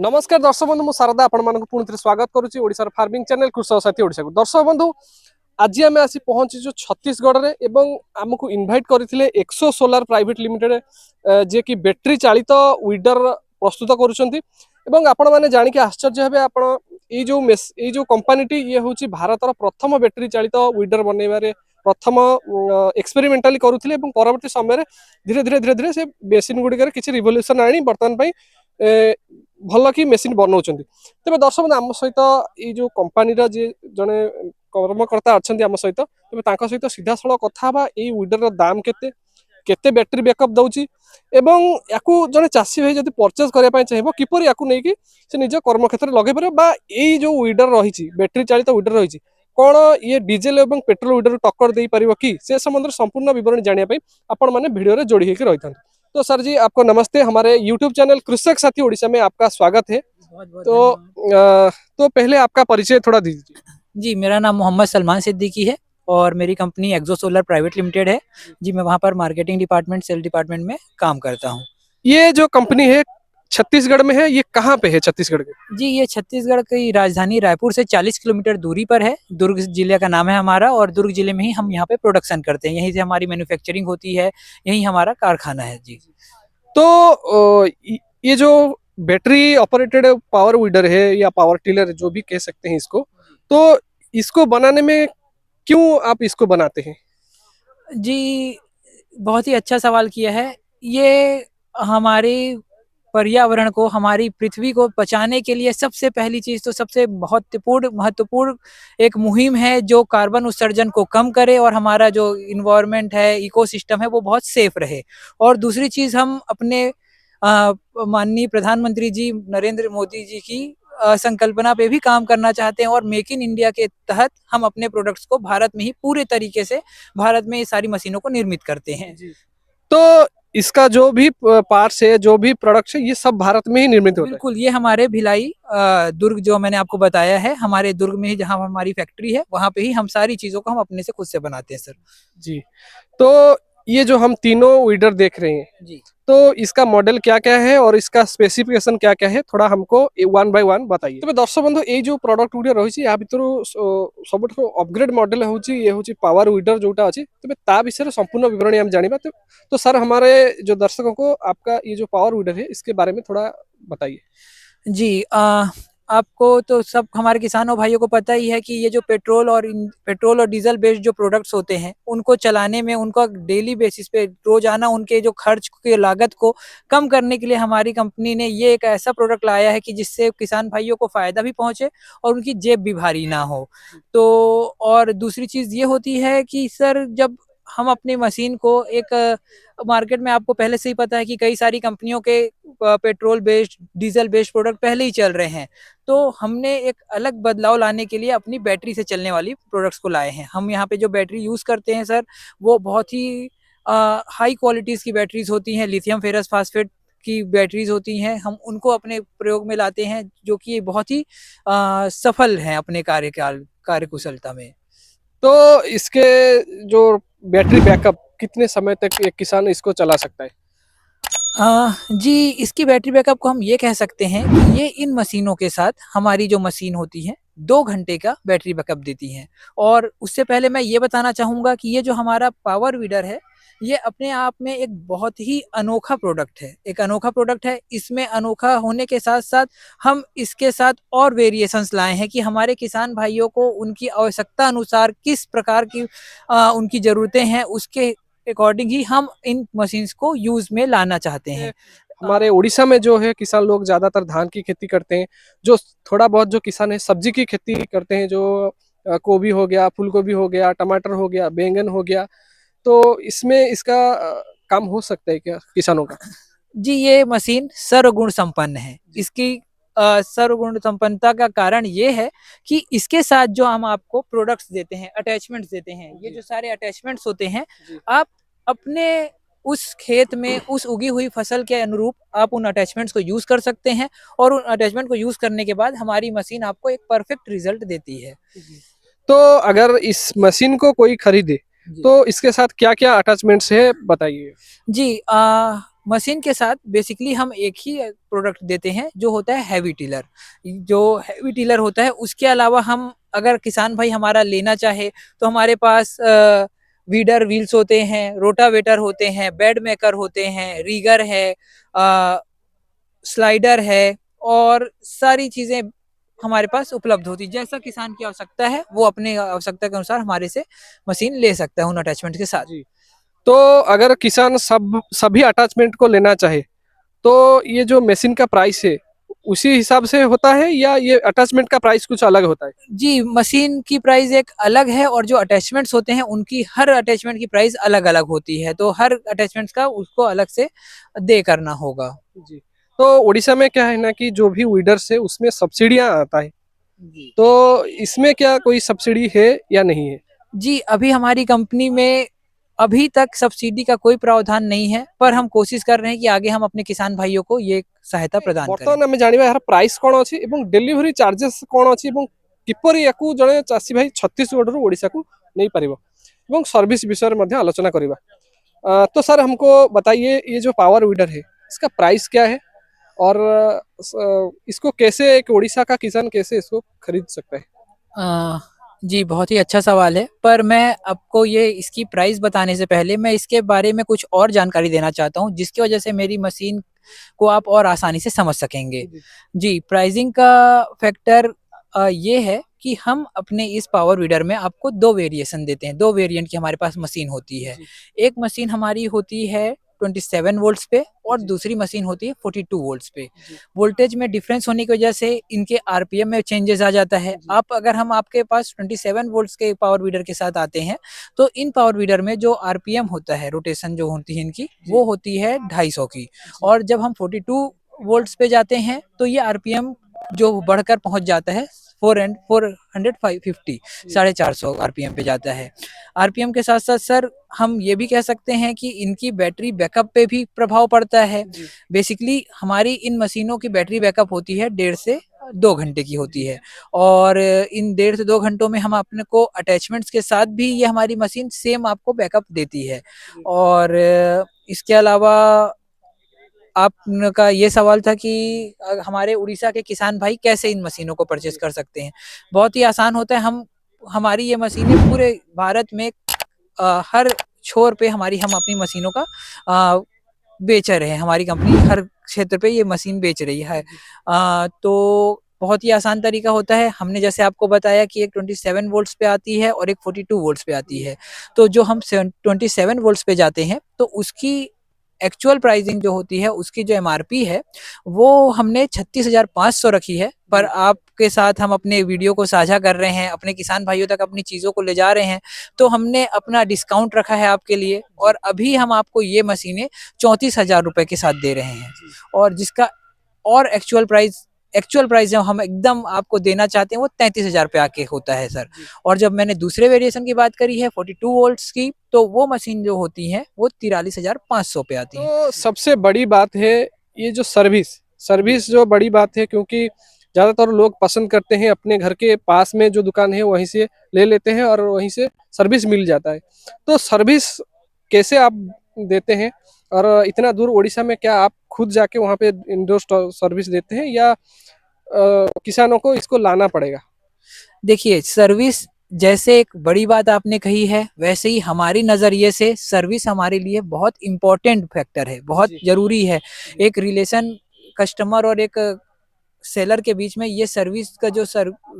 नमस्कार दर्शक बंधु मु शारदा आपण मानक पुणी थे स्वागत करुच्ची ओडिशार फार्मिंग चैनल कृषक साथी ओडिशा को। दर्शक बंधु आज आम आसी पहुंचीचु छत्तीसगढ़ रे एवं आमको इनवाइट करथिले एक्सो सोलार प्राइवेट लिमिटेड जे कि बैटरी चालित वीडर प्रस्तुत करूछंती एवं आपण माने जानि के आश्चर्य हेबे आपण ए जो कंपनीटी ये होची भारतर प्रथम बैटरी चालित वीडर बनैबारे प्रथम एक्सपेरिमेंटली करूथिले एवं परवर्ती समय रे धीरे धीरे से मशीन गुडी किछि रिवोल्यूशन आनी वर्तमान पई भल कि मेसीन बनाउछंती। तेबे दर्शक आम सहित ये जो कंपनी जे जने कर्मकर्ता अच्छा आम सहित तेज तांको सहित सीधा सड़क कथा बा ये वीडर दाम केते केते बैटरी बैकअप दउची एवं याकू जने चासी भाई जदि परचेज करबा पई चाहिबो किपर याकू नै कि से निज कर्म क्षेत्र में लगे पारे बा ये जो वीडर रही बैटरी चालित वीडर रही कौन ये डीजेल एवं पेट्रोल वीडर टक्कर दे पारिबो कि से संबंध संपूर्ण विवरण जानिया पई आपण माने वीडियो रे जोड़ी होकर रही। तो सर जी आपको नमस्ते, हमारे यूट्यूब चैनल कृषक साथी ओडिशा में आपका स्वागत है। तो पहले आपका परिचय थोड़ा दीजिए। जी, मेरा नाम मोहम्मद सलमान सिद्दीकी है और मेरी कंपनी एक्सो सोलर प्राइवेट लिमिटेड है। जी, मैं वहाँ पर मार्केटिंग डिपार्टमेंट, सेल डिपार्टमेंट में काम करता हूँ। ये जो कंपनी है छत्तीसगढ़ में है, ये कहाँ पे है छत्तीसगढ़ के? जी, ये छत्तीसगढ़ की राजधानी रायपुर से 40 किलोमीटर दूरी पर है। दुर्ग जिले का नाम है हमारा और दुर्ग जिले में ही हम यहाँ पे प्रोडक्शन करते हैं। यहीं से हमारी मैन्युफैक्चरिंग होती है, यहीं हमारा कारखाना है। जी, तो ये जो बैटरी ऑपरेटेड पावर वीडर है या पावर टिलर जो भी कह सकते हैं इसको, तो इसको बनाने में क्यों आप इसको बनाते हैं? जी, बहुत ही अच्छा सवाल किया है। ये हमारे पर्यावरण को, हमारी पृथ्वी को बचाने के लिए सबसे पहली चीज़ तो सबसे महत्वपूर्ण एक मुहिम है जो कार्बन उत्सर्जन को कम करे और हमारा जो इन्वायरमेंट है, इकोसिस्टम है वो बहुत सेफ रहे। और दूसरी चीज़ हम अपने माननीय प्रधानमंत्री जी नरेंद्र मोदी जी की संकल्पना पे भी काम करना चाहते हैं और मेक इन इंडिया के तहत हम अपने प्रोडक्ट्स को भारत में ही पूरे तरीके से भारत में ये सारी मशीनों को निर्मित करते हैं। तो इसका जो भी पार्ट्स है, जो भी प्रोडक्ट्स है, ये सब भारत में ही निर्मित होता है? बिल्कुल, ये हमारे भिलाई दुर्ग जो मैंने आपको बताया है, हमारे दुर्ग में ही जहाँ हमारी फैक्ट्री है, वहाँ पे ही हम सारी चीज़ों को हम अपने से खुद से बनाते हैं सर। जी, तो ये जो हम तीनों वीडर देख रहे हैं, जी, तो इसका मॉडल क्या-क्या है और इसका स्पेसिफिकेशन क्या-क्या है, थोड़ा हमको वन बाय वन बताइए। तो दर्शक बंधु ये जो प्रोडक्ट गुडी रही या भितर सबठो अपग्रेड मॉडल होची ये होची पावर वीडर जोटा अछि, तबे ता विषय संपूर्ण विवरण हम जानिबा। तो सर हमारे जो दर्शकों को आपका ये जो पावर वीडर है इसके बारे में थोड़ा बताइए। जी, आपको तो सब हमारे किसानों भाइयों को पता ही है कि ये जो पेट्रोल और डीजल बेस्ड जो प्रोडक्ट्स होते हैं, उनको चलाने में उनका डेली बेसिस पे रोजाना उनके जो खर्च की लागत को कम करने के लिए हमारी कंपनी ने ये एक ऐसा प्रोडक्ट लाया है कि जिससे किसान भाइयों को फायदा भी पहुंचे और उनकी जेब भी भारी ना हो। तो और दूसरी चीज ये होती है कि सर जब हम अपनी मशीन को एक मार्केट में आपको पहले से ही पता है कि कई सारी कंपनियों के petrol based, diesel based product पहले ही चल रहे हैं। तो हमने एक अलग बदलाव लाने के लिए अपनी बैटरी से चलने वाली प्रोडक्ट्स को लाए हैं। हम यहाँ पे जो बैटरी यूज़ करते हैं सर, वो बहुत ही हाई क्वालिटीज़ की बैटरीज होती हैं, लिथियम फेरस फास्फेट की बैटरीज होती हैं। हम उनको अपने प्रयोग में लाते हैं जो कि बहुत ही सफल हैं अपने कार्यकुशलता में। तो इसके जो बैटरी बैकअप कितने समय तक एक किसान इसको चला सकता है? जी, इसकी बैटरी बैकअप को हम ये कह सकते हैं कि ये इन मशीनों के साथ हमारी जो मशीन होती है 2 घंटे का बैटरी बैकअप देती हैं। और उससे पहले मैं ये बताना चाहूँगा कि ये जो हमारा पावर वीडर है, ये अपने आप में एक बहुत ही अनोखा प्रोडक्ट है। एक अनोखा प्रोडक्ट है, इसमें अनोखा होने के साथ-साथ हम इसके साथ और वेरिएशंस लाए हैं कि हमारे किसान भाइयों को उनकी आवश्यकता अनुसार किस प्रकार की उनकी ज़रूरतें हैं, उसके अकॉर्डिंग ही हम इन मशीन्स को यूज़ में लाना चाहते हैं। हमारे उड़ीसा में जो है किसान लोग ज्यादातर धान की खेती करते हैं, जो थोड़ा बहुत जो किसान है सब्जी की खेती करते हैं, जो गोभी हो गया, फूल गोभी हो गया, टमाटर हो गया, बैंगन हो गया, तो इसमें इसका काम हो सकता है क्या किसानों का? जी, ये मशीन सर्वगुण संपन्न है। इसकी सर्वगुण संपन्नता का कारण ये है कि इसके साथ जो हम आपको प्रोडक्ट्स देते हैं, अटैचमेंट्स देते हैं, ये जो सारे अटैचमेंट्स होते हैं, आप अपने उस खेत में उस उगी हुई फसल के अनुरूप आप उन अटैचमेंट्स को यूज़ कर सकते हैं और उन अटैचमेंट को यूज़ करने के बाद हमारी मशीन आपको एक परफेक्ट रिज़ल्ट देती है। तो अगर इस मशीन को कोई खरीदे तो इसके साथ क्या क्या अटैचमेंट्स है बताइए। जी, मशीन के साथ बेसिकली हम एक ही प्रोडक्ट देते हैं जो होता है हैवी टिलर। जो हैवी टिलर होता है उसके अलावा हम अगर किसान भाई हमारा लेना चाहे तो हमारे पास वीडर व्हील्स होते हैं, रोटावेटर होते हैं, बेड मेकर होते हैं, रीगर है, स्लाइडर है और सारी चीजें हमारे पास उपलब्ध होती है। जैसा किसान की आवश्यकता है वो अपने आवश्यकता के अनुसार हमारे से मशीन ले सकता है उन अटैचमेंट के साथ। जी। तो अगर किसान सभी अटैचमेंट को लेना चाहे तो ये जो मशीन का प्राइस है उसी हिसाब से होता है या ये अटैचमेंट का प्राइस कुछ अलग होता है? जी, मशीन की प्राइस एक अलग है और जो अटैचमेंट्स होते हैं उनकी हर अटैचमेंट की प्राइस अलग अलग होती है, तो हर अटैचमेंट्स का उसको अलग से दे करना होगा। जी। तो उड़ीसा में क्या है ना कि जो भी वीडर्स है उसमें सब्सिडियां आता है, जी तो इसमें क्या कोई सब्सिडी है या नहीं है? जी, अभी हमारी कंपनी में अभी तक सब्सिडी का कोई प्रावधान नहीं है, पर हम कोशिश कर रहे हैं कि आगे हम अपने किसान भाइयों को ये सहायता प्रदान करें। ବର୍ତ୍ତମାନ ଆମେ ଜାଣିବା ଏହାର ପ୍ରାଇସ୍ କ'ଣ ଅଛି ଏବଂ ଡେଲିଭରି ଚାର୍जेस କ'ଣ ଅଛି ଏବଂ କିପରି ୟାକୁ ଜଣେ ଚାଷୀ ଭାଇ ଛତିଶଗଡ଼ରୁ ଓଡ଼ିଶାକୁ ନେଇପାରିବ ଏବଂ सर्विस विषୟରେ ମଧ୍ୟ आलोचना କରିବା। तो सर हमको बताइए ये जो पावर वीडर है इसका प्राइस क्या है और इसको कैसे एक उड़ीसा का किसान कैसे इसको खरीद सकता है? अ, जी, बहुत ही अच्छा सवाल है, पर मैं आपको ये इसकी प्राइस बताने से पहले मैं इसके बारे में कुछ और जानकारी देना चाहता हूँ, जिसकी वजह से मेरी मशीन को आप और आसानी से समझ सकेंगे। जी। जी, प्राइसिंग का फैक्टर ये है कि हम अपने इस पावर वीडर में आपको 2 वेरिएशन देते हैं, 2 वेरिएंट की हमारे पास मशीन होती है। जी। एक मशीन हमारी होती है 27 वोल्ट्स पे और जी। दूसरी मशीन होती है 42 वोल्ट्स पे। जी। वोल्टेज में डिफरेंस होने की वजह से इनके आरपीएम में चेंजेस आ जाता है। जी। आप अगर हम आपके पास 27 वोल्ट्स के पावर वीडर के साथ आते हैं, तो इन पावर वीडर में जो आरपीएम होता है, रोटेशन जो होती है इनकी, जी। वो होती है 250 की। जी। और जब हम 42 वोल्ट्स पे जाते हैं, तो ये आरपीएम जो बढ़कर पहुंच जाता है 450 जी। 450 आरपीएम पे जाता है। आरपीएम के साथ साथ सर हम ये भी कह सकते हैं कि इनकी बैटरी बैकअप पे भी प्रभाव पड़ता है। जी। बेसिकली हमारी इन मशीनों की बैटरी बैकअप होती है 1.5 से 2 घंटे की होती है और इन 1.5 से 2 घंटों में हम अपने को अटैचमेंट्स के साथ भी ये हमारी मशीन सेम आपको बैकअप देती है। जी। और इसके अलावा आपका ये सवाल था कि हमारे उड़ीसा के किसान भाई कैसे इन मशीनों को परचेज जी। कर सकते हैं। बहुत ही आसान होता है। हम हमारी ये मशीनें पूरे भारत में हर छोर पे हम अपनी मशीनों का अ, बेच रहे हैं। हमारी कंपनी हर क्षेत्र पे ये मशीन बेच रही है। जी। तो बहुत ही आसान तरीका होता है। हमने जैसे आपको बताया कि एक 27 वोल्ट्स पे आती है और एक 42 वोल्ट्स पे आती जी। है। तो जो हम 27 वोल्ट्स पे जाते हैं तो उसकी एक्चुअल प्राइसिंग जो होती है, उसकी जो एमआरपी है वो हमने 36,500 रखी है। पर जी। आपके साथ हम अपने वीडियो को साझा कर रहे हैं, अपने किसान भाइयों तक अपनी चीज़ों को ले जा रहे हैं, तो हमने अपना डिस्काउंट रखा है आपके लिए जी। और अभी हम आपको ये मशीनें 34,000 रुपए के साथ दे रहे हैं। जी। और जिसका और एक्चुअल प्राइस जो हम एकदम आपको देना चाहते हैं वो 33,000 पे आके होता है सर। जी। और जब मैंने दूसरे वेरिएशन की बात करी है 42 वोल्ट्स की, तो वो मशीन जो होती है वो 43,500 पे आती है। तो सबसे बड़ी बात है ये जो सर्विस जो बड़ी बात है क्योंकि ज़्यादातर लोग पसंद करते हैं अपने घर के पास में जो दुकान है वहीं से ले लेते हैं और वहीं से सर्विस मिल जाता है। तो सर्विस कैसे आप देते हैं और इतना दूर उड़ीसा में क्या आप खुद जाके वहाँ पे इंडोर सर्विस देते हैं या किसानों को इसको लाना पड़ेगा? देखिए, सर्विस जैसे एक बड़ी बात आपने कही है, वैसे ही हमारी नज़रिए से सर्विस हमारे लिए बहुत इम्पोर्टेंट फैक्टर है, बहुत जी। ज़रूरी है। जी। एक रिलेशन कस्टमर और एक सेलर के बीच में ये सर्विस का जो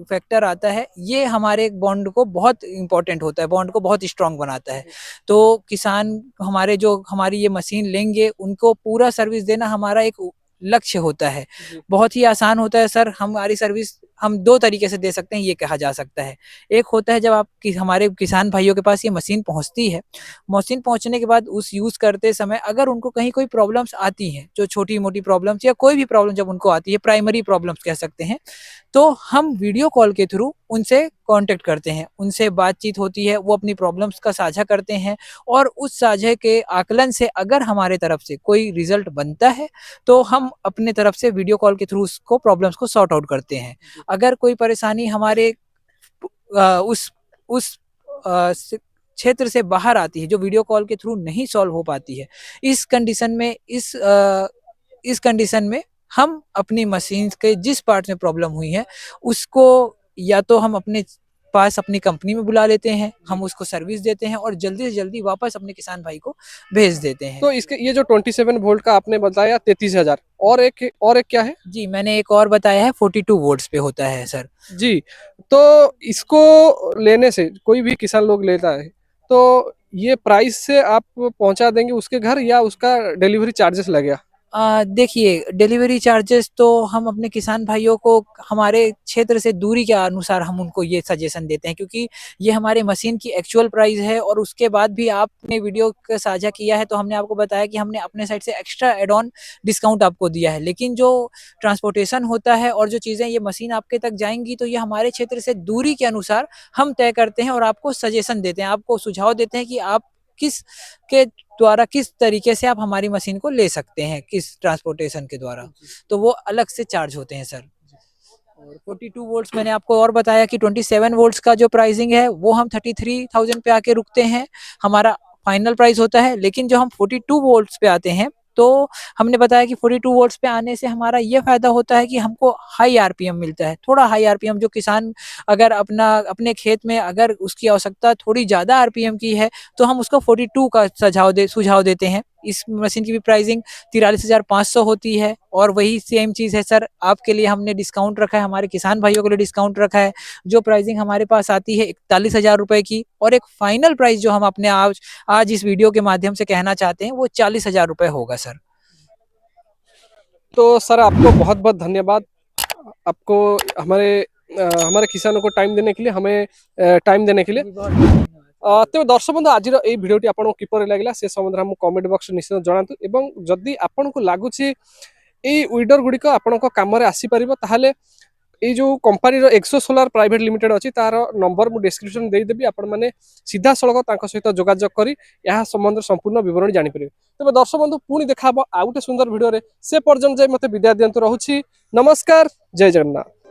फैक्टर आता है, ये हमारे बॉन्ड को बहुत इम्पोर्टेंट होता है, बॉन्ड को बहुत स्ट्रांग बनाता है। तो किसान हमारे जो हमारी ये मशीन लेंगे, उनको पूरा सर्विस देना हमारा एक लक्ष्य होता है। जी। बहुत ही आसान होता है सर। हमारी सर्विस हम 2 तरीके से दे सकते हैं, ये कहा जा सकता है। एक होता है जब आप हमारे किसान भाइयों के पास ये मशीन पहुँचती है, मशीन पहुँचने के बाद उस यूज़ करते समय अगर उनको कहीं कोई प्रॉब्लम्स आती हैं, जो छोटी-मोटी प्रॉब्लम्स या कोई भी प्रॉब्लम जब उनको आती है, प्राइमरी प्रॉब्लम्स कह सकते हैं, तो हम वीडियो कॉल के थ्रू उनसे कॉन्टैक्ट करते हैं, उनसे बातचीत होती है, वो अपनी प्रॉब्लम्स का साझा करते हैं और उस साझे के आकलन से अगर हमारे तरफ से कोई रिज़ल्ट बनता है, तो हम अपने तरफ से वीडियो कॉल के थ्रू उसको प्रॉब्लम्स को सॉर्ट आउट करते हैं। अगर कोई परेशानी हमारे उस क्षेत्र से बाहर आती है, जो वीडियो कॉल के थ्रू नहीं सॉल्व हो पाती है। इस कंडीशन में इस कंडीशन में हम अपनी मशीन के जिस पार्ट में प्रॉब्लम हुई है उसको या तो हम अपने पास अपनी कंपनी में बुला लेते हैं, हम उसको सर्विस देते हैं और जल्दी से जल्दी वापस अपने किसान भाई को भेज देते हैं। तो इसके ये जो 27 वोल्ट का आपने बताया 33,000, और एक क्या है? जी, मैंने एक और बताया है 42 वोल्ट्स पे होता है सर। जी, तो इसको लेने से कोई भी किसान लोग लेता है, तो ये प्राइस से आप पहुंचा देंगे उसके घर, या उसका डिलीवरी चार्जेस लगेगा? देखिए, डिलीवरी चार्जेस तो हम अपने किसान भाइयों को हमारे क्षेत्र से दूरी के अनुसार हम उनको ये सजेशन देते हैं, क्योंकि ये हमारे मशीन की एक्चुअल प्राइस है। और उसके बाद भी आपने वीडियो का साझा किया है तो हमने आपको बताया कि हमने अपने साइड से एक्स्ट्रा एड ऑन डिस्काउंट आपको दिया है, लेकिन जो ट्रांसपोर्टेशन होता है और जो चीज़ें ये मशीन आपके तक जाएंगी तो ये हमारे क्षेत्र से दूरी के अनुसार हम तय करते हैं और आपको सजेशन देते हैं, आपको सुझाव देते हैं कि आप किस के द्वारा किस तरीके से आप हमारी मशीन को ले सकते हैं, किस ट्रांसपोर्टेशन के द्वारा, तो वो अलग से चार्ज होते हैं सर। और 42 वोल्ट्स मैंने आपको और बताया कि 27 वोल्ट्स का जो प्राइसिंग है वो हम 33,000 पे आके रुकते हैं, हमारा फाइनल प्राइस होता है। लेकिन जो हम 42 वोल्ट्स पे आते हैं तो हमने बताया कि 42 वोल्ट्स पे आने से हमारा ये फायदा होता है कि हमको हाई आरपीएम मिलता है, थोड़ा हाई आरपीएम। जो किसान अगर अपने खेत में अगर उसकी आवश्यकता थोड़ी ज़्यादा आरपीएम की है तो हम उसको 42 का सुझाव देते हैं। इस मशीन की भी प्राइसिंग 43,500 होती है। और वही सेम चीज़ है सर, आपके लिए हमने डिस्काउंट रखा है, हमारे किसान भाइयों के लिए डिस्काउंट रखा है। जो प्राइसिंग हमारे पास आती है 41,000 रुपए की, और एक फाइनल प्राइस जो हम अपने आज इस वीडियो के माध्यम से कहना चाहते हैं वो 40,000 रुपए होगा सर। तो सर आपको बहुत बहुत धन्यवाद, आपको हमारे किसानों को टाइम देने के लिए, हमें टाइम देने के लिए। तेज दर्शक बंधु आज ये भिडियोटी आपको किपर लगे से संबंध में कमेंट बॉक्स निश्चित जनातु, एवं जदि आपन को लगुच ये विडर गुड़िक आपण कम आसीपर ताहले ये जो कंपनी एक्सो सोलार प्राइवेट लिमिटेड अच्छी तार नंबर मुझे डिस्क्रिप्शन देदेवी, आपण मैंने सीधा सड़क सहित जोगाजोग कर संबंध संपूर्ण विवरणी जानीपर। तेज दर्शक बंधु पुणी देखा आउ गोटे सुंदर भिडियो से पर्यटन जाए मत विदाय दिंतु, रहुछि नमस्कार, जय जगन्नाथ।